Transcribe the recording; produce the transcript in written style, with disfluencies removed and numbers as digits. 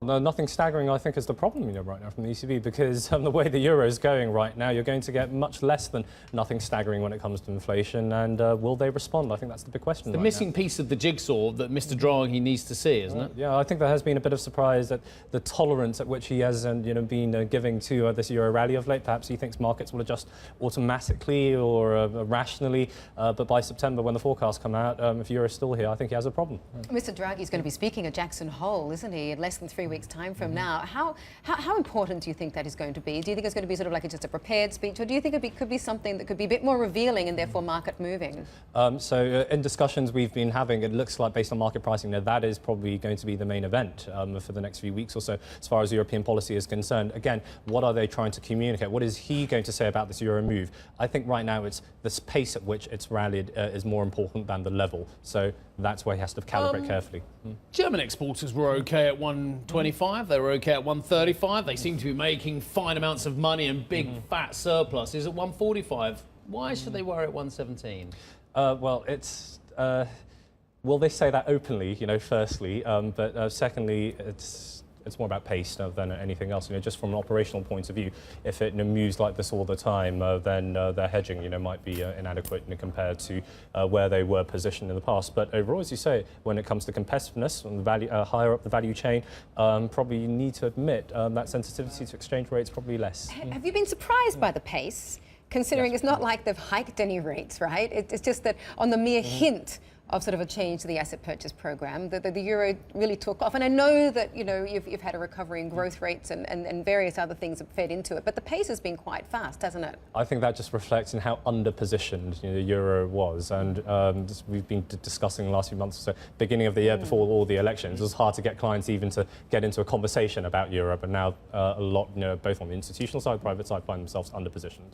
No, nothing staggering, I think, is the problem right now from the ECB, because the way the euro is going right now, you're going to get much less than nothing staggering when it comes to inflation. And will they respond? I think that's the big question. The missing piece of the jigsaw that Mr. Draghi needs to see, isn't it? Yeah, I think there has been a bit of surprise at the tolerance at which he has been giving to this euro rally of late. Perhaps he thinks markets will adjust automatically or rationally, but by September, when the forecasts come out, if euro is still here, I think he has a problem. Mr. Draghi is going to be speaking at Jackson Hole, isn't he, in less than 3 weeks' time from now. How important do you think that is going to be? Do you think it's going to be sort of like just a prepared speech, or do you think it could be something that could be a bit more revealing and therefore market moving? In discussions we've been having, it looks like, based on market pricing, that is probably going to be the main event for the next few weeks or so, as far as European policy is concerned. Again, what are they trying to communicate? What is he going to say about this euro move? I think right now it's the pace at which it's rallied is more important than the level. So that's where he has to calibrate carefully. German exporters were okay at 125, they were okay at 135. They seem to be making fine amounts of money and big fat surpluses at 145. Why should they worry at 117? Well, it's... Will they say that openly, firstly, but secondly, it's more about pace than anything else. Just from an operational point of view, if it moves like this all the time, then their hedging, might be inadequate compared to where they were positioned in the past. But overall, as you say, when it comes to competitiveness and the value, higher up the value chain, probably you need to admit that sensitivity to exchange rates probably less. Have you been surprised by the pace, considering it's not like they've hiked any rates, right? It's just that on the mere hint of sort of a change to the asset purchase program, the euro really took off. And I know that, you've had a recovery in growth rates and various other things have fed into it, but the pace has been quite fast, hasn't it? I think that just reflects in how underpositioned the euro was. And we've been discussing the last few months or so, beginning of the year before all the elections, it was hard to get clients even to get into a conversation about Europe. And now a lot, both on the institutional side, private side, find themselves underpositioned.